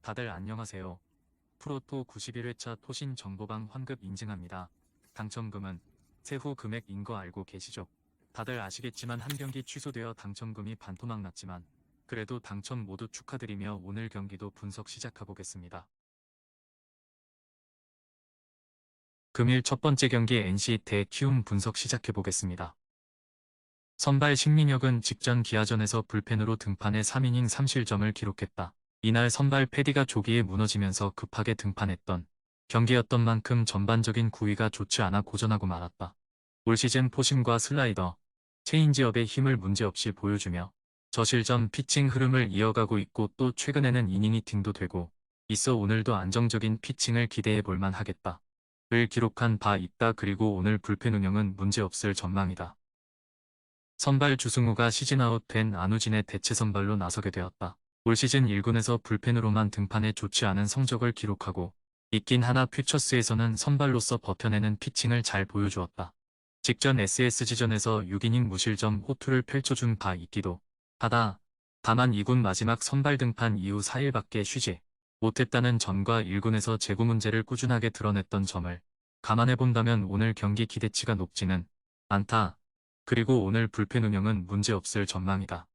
다들 안녕하세요. 프로토 91회차 토신 정보방 환급 인증합니다. 당첨금은 세후 금액인 거 알고 계시죠? 다들 아시겠지만 한 경기 취소되어 당첨금이 반토막 났지만 그래도 당첨 모두 축하드리며 오늘 경기도 분석 시작해보겠습니다. 금일 첫 번째 경기 NC 대 키움 분석 시작해보겠습니다. 선발 신민혁은 직전 기아전에서 불펜으로 등판해 3이닝 3실점을 기록했다. 이날 선발 패디가 조기에 무너지면서 급하게 등판했던 경기였던 만큼 전반적인 구위가 좋지 않아 고전하고 말았다. 올 시즌 포심과 슬라이더, 체인지업의 힘을 문제없이 보여주며 저실점 피칭 흐름을 이어가고 있고 또 최근에는 이닝 히팅도 되고 있어 오늘도 안정적인 피칭을 기대해 볼만 하겠다. 을 기록한 바 있다. 그리고 오늘 불펜 운영은 문제없을 전망이다. 선발 주승우가 시즌아웃 된 안우진의 대체 선발로 나서게 되었다. 올 시즌 1군에서 불펜으로만 등판해 좋지 않은 성적을 기록하고 있긴 하나 퓨처스에서는 선발로서 버텨내는 피칭을 잘 보여주었다. 직전 SSG전에서 6이닝 무실점 호투를 펼쳐준 바 있기도 하다. 다만 2군 마지막 선발 등판 이후 4일밖에 쉬지 못했다는 점과 1군에서 제구 문제를 꾸준하게 드러냈던 점을 감안해본다면 오늘 경기 기대치가 높지는 않다. 그리고 오늘 불펜 운영은 문제없을 전망이다.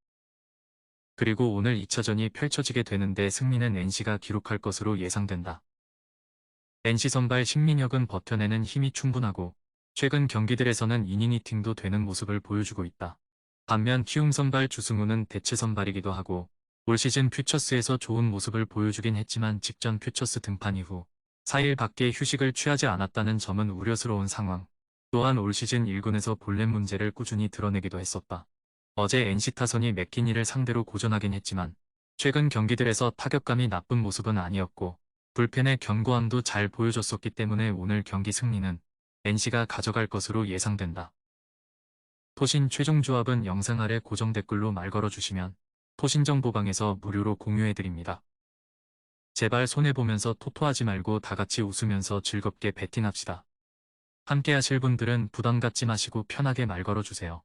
그리고 오늘 2차전이 펼쳐지게 되는데 승리는 NC가 기록할 것으로 예상된다. NC 선발 신민혁은 버텨내는 힘이 충분하고 최근 경기들에서는 이닝 히팅도 되는 모습을 보여주고 있다. 반면 키움 선발 주승우는 대체 선발이기도 하고 올 시즌 퓨처스에서 좋은 모습을 보여주긴 했지만 직전 퓨처스 등판 이후 4일밖에 휴식을 취하지 않았다는 점은 우려스러운 상황. 또한 올 시즌 1군에서 볼넷 문제를 꾸준히 드러내기도 했었다. 어제 NC 타선이 맥키니를 상대로 고전하긴 했지만 최근 경기들에서 타격감이 나쁜 모습은 아니었고 불펜의 견고함도 잘 보여줬었기 때문에 오늘 경기 승리는 NC가 가져갈 것으로 예상된다. 토신 최종 조합은 영상 아래 고정 댓글로 말 걸어주시면 토신정보방에서 무료로 공유해드립니다. 제발 손해보면서 토토하지 말고 다같이 웃으면서 즐겁게 배팅합시다. 함께 하실 분들은 부담 갖지 마시고 편하게 말 걸어주세요.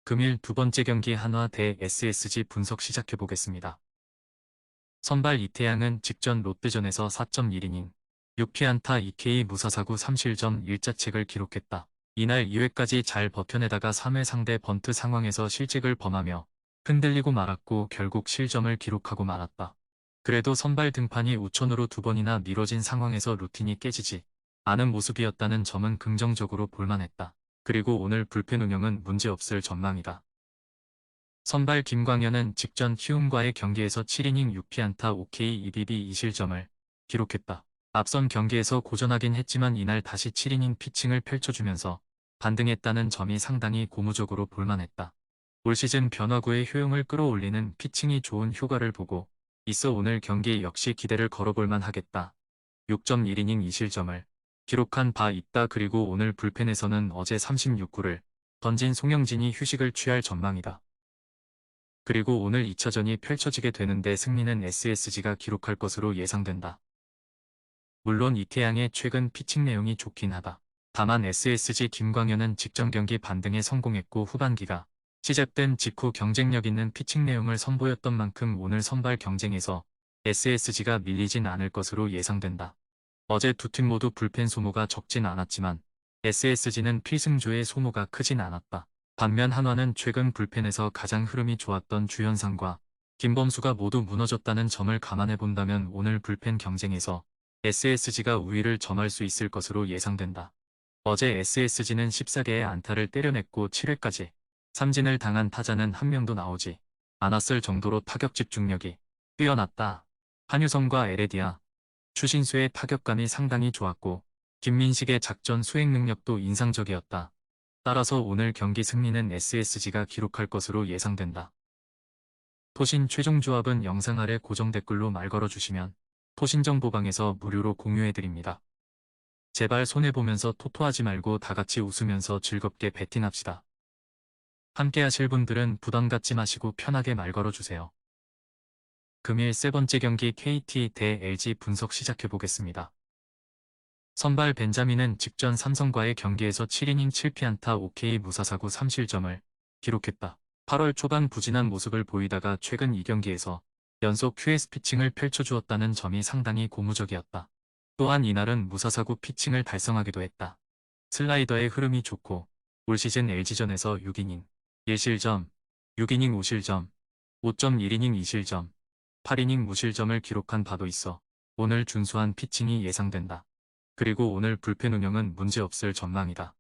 금일 두 번째 경기 한화 대 SSG 분석 시작해보겠습니다. 선발 이태양은 직전 롯데전에서 4.1이닝 6피안타 2K 무사사구 3실점 1자책을 기록했다. 이날 2회까지 잘 버텨내다가 3회 상대 번트 상황에서 실책을 범하며 흔들리고 말았고 결국 실점을 기록하고 말았다. 그래도 선발 등판이 우천으로 2번이나 미뤄진 상황에서 루틴이 깨지지 않은 모습이었다는 점은 긍정적으로 볼만했다. 그리고 오늘 불펜 운영은 문제없을 전망이다. 선발 김광현은 직전 키움과의 경기에서 7이닝 6피안타 5K 2BB 2실점을 기록했다. 앞선 경기에서 고전하긴 했지만 이날 다시 7이닝 피칭을 펼쳐주면서 반등했다는 점이 상당히 고무적으로 볼만했다. 올 시즌 변화구의 효용을 끌어올리는 피칭이 좋은 효과를 보고 있어 오늘 경기 역시 기대를 걸어볼만 하겠다. 6.1이닝 2실점을 기록한 바 있다. 그리고 오늘 불펜에서는 어제 36구를 던진 송영진이 휴식을 취할 전망이다. 그리고 오늘 2차전이 펼쳐지게 되는데 승리는 SSG가 기록할 것으로 예상된다. 물론 이태양의 최근 피칭 내용이 좋긴 하다. 다만 SSG 김광현은 직전 경기 반등에 성공했고 후반기가 시작된 직후 경쟁력 있는 피칭 내용을 선보였던 만큼 오늘 선발 경쟁에서 SSG가 밀리진 않을 것으로 예상된다. 어제 두 팀 모두 불펜 소모가 적진 않았지만 SSG는 필승조의 소모가 크진 않았다. 반면 한화는 최근 불펜에서 가장 흐름이 좋았던 주현상과 김범수가 모두 무너졌다는 점을 감안해본다면 오늘 불펜 경쟁에서 SSG가 우위를 점할 수 있을 것으로 예상된다. 어제 SSG는 14개의 안타를 때려냈고 7회까지 삼진을 당한 타자는 한 명도 나오지 않았을 정도로 타격 집중력이 뛰어났다. 한유성과 에레디아, 추신수의 타격감이 상당히 좋았고 김민식의 작전 수행 능력도 인상적이었다. 따라서 오늘 경기 승리는 SSG가 기록할 것으로 예상된다. 토신 최종 조합은 영상 아래 고정 댓글로 말 걸어주시면 토신정보방에서 무료로 공유해드립니다. 제발 손해보면서 토토하지 말고 다같이 웃으면서 즐겁게 배팅합시다. 함께 하실 분들은 부담 갖지 마시고 편하게 말 걸어주세요. 금일 세 번째 경기 KT 대 LG 분석 시작해보겠습니다. 선발 벤자민은 직전 삼성과의 경기에서 7이닝 7피안타 5K 무사사구 3실점을 기록했다. 8월 초반 부진한 모습을 보이다가 최근 2경기에서 연속 QS 피칭을 펼쳐주었다는 점이 상당히 고무적이었다. 또한 이날은 무사사구 피칭을 달성하기도 했다. 슬라이더의 흐름이 좋고 올 시즌 LG전에서 6이닝 1실점, 6이닝 5실점, 5.1이닝 2실점, 8이닝 무실점을 기록한 바도 있어 오늘 준수한 피칭이 예상된다. 그리고 오늘 불펜 운영은 문제없을 전망이다.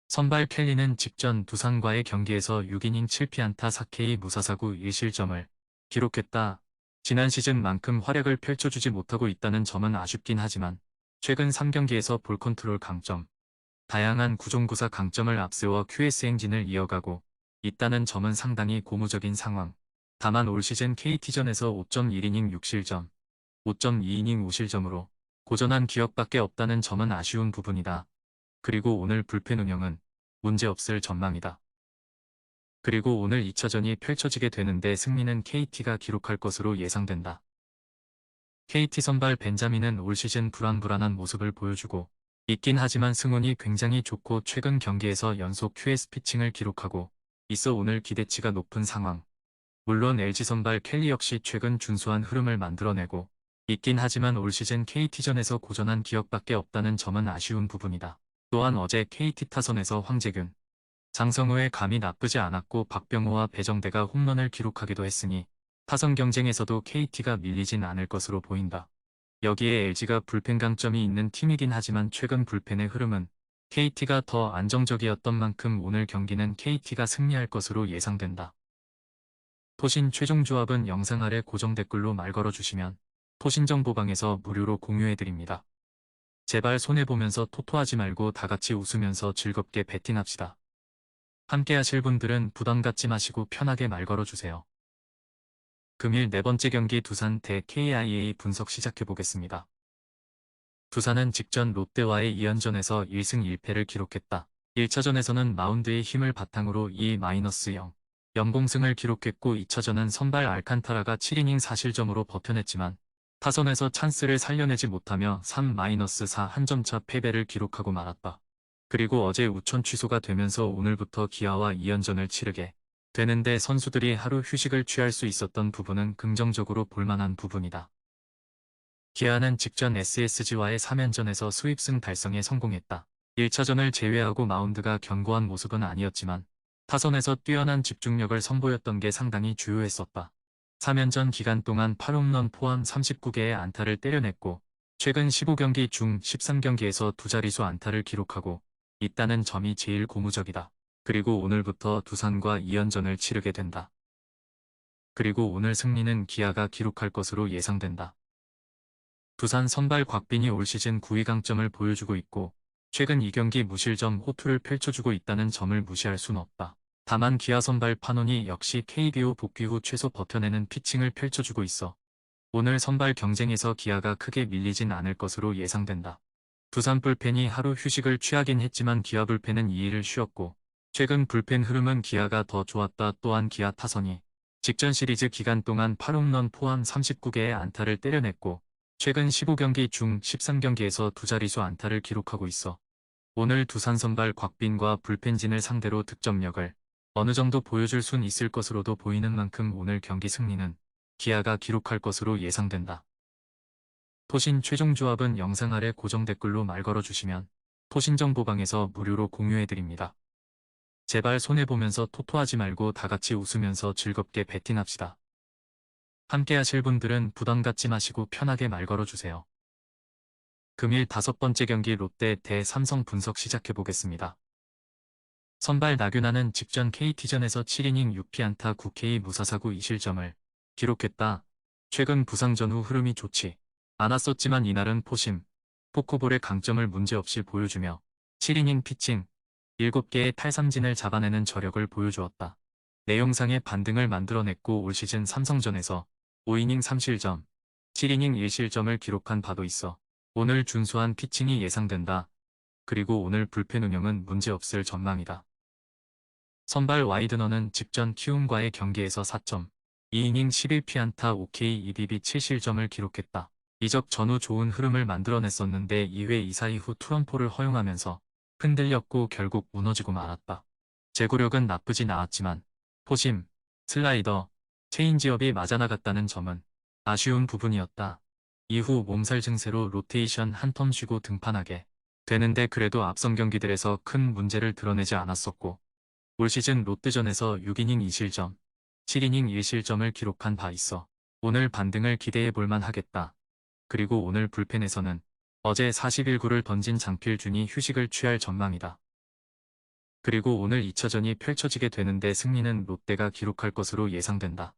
선발 켈리는 직전 두산과의 경기에서 6이닝 7피안타 4K 무사사구 1실점을 기록했다. 지난 시즌만큼 활약을 펼쳐주지 못하고 있다는 점은 아쉽긴 하지만 최근 3경기에서 볼 컨트롤 강점, 다양한 구종구사 강점을 앞세워 QS 행진을 이어가고 있다는 점은 상당히 고무적인 상황. 다만 올 시즌 KT전에서 5.1이닝 6실점, 5.2이닝 5실점으로 고전한 기억밖에 없다는 점은 아쉬운 부분이다. 그리고 오늘 불펜 운영은 문제없을 전망이다. 그리고 오늘 2차전이 펼쳐지게 되는데 승리는 KT가 기록할 것으로 예상된다. KT 선발 벤자민은 올 시즌 불안불안한 모습을 보여주고 있긴 하지만 승운이 굉장히 좋고 최근 경기에서 연속 QS 피칭을 기록하고 있어 오늘 기대치가 높은 상황. 물론 LG 선발 켈리 역시 최근 준수한 흐름을 만들어내고 있긴 하지만 올 시즌 KT전에서 고전한 기억밖에 없다는 점은 아쉬운 부분이다. 또한 어제 KT 타선에서 황재균, 장성우의 감이 나쁘지 않았고 박병호와 배정대가 홈런을 기록하기도 했으니 타선 경쟁에서도 KT가 밀리진 않을 것으로 보인다. 여기에 LG가 불펜 강점이 있는 팀이긴 하지만 최근 불펜의 흐름은 KT가 더 안정적이었던 만큼 오늘 경기는 KT가 승리할 것으로 예상된다. 토신 최종 조합은 영상 아래 고정 댓글로 말 걸어주시면 토신 정보방에서 무료로 공유해드립니다. 제발 손해보면서 토토하지 말고 다같이 웃으면서 즐겁게 배팅합시다. 함께 하실 분들은 부담 갖지 마시고 편하게 말 걸어주세요. 금일 네 번째 경기 두산 대 KIA 분석 시작해보겠습니다. 두산은 직전 롯데와의 2연전에서 1승 1패를 기록했다. 1차전에서는 마운드의 힘을 바탕으로 2-0 연공승을 기록했고 2차전은 선발 알칸타라가 7이닝 4실점으로 버텨냈지만 타선에서 찬스를 살려내지 못하며 3-4 한 점차 패배를 기록하고 말았다. 그리고 어제 우천 취소가 되면서 오늘부터 기아와 2연전을 치르게 되는데 선수들이 하루 휴식을 취할 수 있었던 부분은 긍정적으로 볼만한 부분이다. 기아는 직전 SSG와의 3연전에서 수입승 달성에 성공했다. 1차전을 제외하고 마운드가 견고한 모습은 아니었지만 타선에서 뛰어난 집중력을 선보였던 게 상당히 주요했었다. 3연전 기간 동안 8홈런 포함 39개의 안타를 때려냈고 최근 15경기 중 13경기에서 두 자릿수 안타를 기록하고 있다는 점이 제일 고무적이다. 그리고 오늘부터 두산과 2연전을 치르게 된다. 그리고 오늘 승리는 기아가 기록할 것으로 예상된다. 두산 선발 곽빈이 올 시즌 9위 강점을 보여주고 있고 최근 2경기 무실점 호투를 펼쳐주고 있다는 점을 무시할 순 없다. 다만 기아 선발 파논이 역시 KBO 복귀 후 최소 버텨내는 피칭을 펼쳐주고 있어 오늘 선발 경쟁에서 기아가 크게 밀리진 않을 것으로 예상된다. 두산 불펜이 하루 휴식을 취하긴 했지만 기아 불펜은 2일을 쉬었고 최근 불펜 흐름은 기아가 더 좋았다. 또한 기아 타선이 직전 시리즈 기간 동안 8홈런 포함 39개의 안타를 때려냈고 최근 15경기 중 13경기에서 두 자릿수 안타를 기록하고 있어 오늘 두산 선발 곽빈과 불펜진을 상대로 득점력을 어느 정도 보여줄 순 있을 것으로도 보이는 만큼 오늘 경기 승리는 기아가 기록할 것으로 예상된다. 토신 최종 조합은 영상 아래 고정 댓글로 말 걸어주시면 토신 정보방에서 무료로 공유해드립니다. 제발 손해보면서 토토하지 말고 다같이 웃으면서 즐겁게 배팅합시다. 함께 하실 분들은 부담 갖지 마시고 편하게 말 걸어주세요. 금일 5번째 경기 롯데 대 삼성 분석 시작해보겠습니다. 선발 나균아는 직전 KT전에서 7이닝 6피안타 9K 무사사구 2실점을 기록했다. 최근 부상 전후 흐름이 좋지 않았었지만 이날은 포심, 포크볼의 강점을 문제없이 보여주며 7이닝 피칭, 7개의 탈삼진을 잡아내는 저력을 보여주었다. 내용상의 반등을 만들어냈고 올 시즌 삼성전에서 5이닝 3실점, 7이닝 1실점을 기록한 바도 있어 오늘 준수한 피칭이 예상된다. 그리고 오늘 불펜 운영은 문제없을 전망이다. 선발 와이드너는 직전 키움과의 경기에서 4.2이닝 11피안타 5K EDB 7실점을 기록했다. 이적 전후 좋은 흐름을 만들어냈었는데 2회 2사 이후 투런포를 허용하면서 흔들렸고 결국 무너지고 말았다. 제구력은 나쁘진 않았지만 포심, 슬라이더, 체인지업이 맞아나갔다는 점은 아쉬운 부분이었다. 이후 몸살 증세로 로테이션 한 텀 쉬고 등판하게 되는데 그래도 앞선 경기들에서 큰 문제를 드러내지 않았었고 올 시즌 롯데전에서 6이닝 2실점, 7이닝 1실점을 기록한 바 있어 오늘 반등을 기대해 볼만 하겠다. 그리고 오늘 불펜에서는 어제 41구를 던진 장필준이 휴식을 취할 전망이다. 그리고 오늘 2차전이 펼쳐지게 되는데 승리는 롯데가 기록할 것으로 예상된다.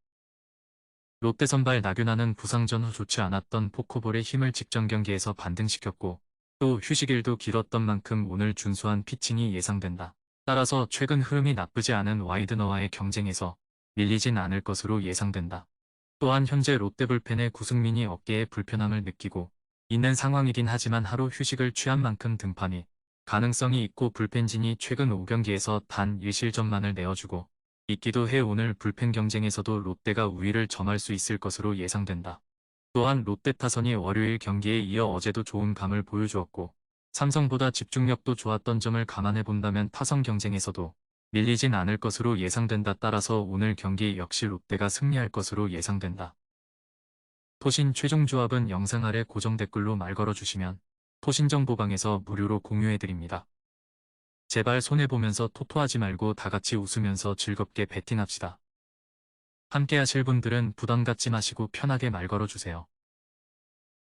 롯데 선발 나균아는 부상 전후 좋지 않았던 포크볼의 힘을 직전 경기에서 반등시켰고 또 휴식일도 길었던 만큼 오늘 준수한 피칭이 예상된다. 따라서 최근 흐름이 나쁘지 않은 와이드너와의 경쟁에서 밀리진 않을 것으로 예상된다. 또한 현재 롯데 불펜의 구승민이 어깨에 불편함을 느끼고 있는 상황이긴 하지만 하루 휴식을 취한 만큼 등판이 가능성이 있고 불펜진이 최근 5경기에서 단 1실점만을 내어주고 있기도 해 오늘 불펜 경쟁에서도 롯데가 우위를 점할 수 있을 것으로 예상된다. 또한 롯데 타선이 월요일 경기에 이어 어제도 좋은 감을 보여주었고 삼성보다 집중력도 좋았던 점을 감안해 본다면 타선 경쟁에서도 밀리진 않을 것으로 예상된다. 따라서 오늘 경기 역시 롯데가 승리할 것으로 예상된다. 토신 최종 조합은 영상 아래 고정 댓글로 말 걸어주시면 토신정보방에서 무료로 공유해드립니다. 제발 손해보면서 토토하지 말고 다같이 웃으면서 즐겁게 베팅합시다. 함께 하실 분들은 부담 갖지 마시고 편하게 말 걸어주세요.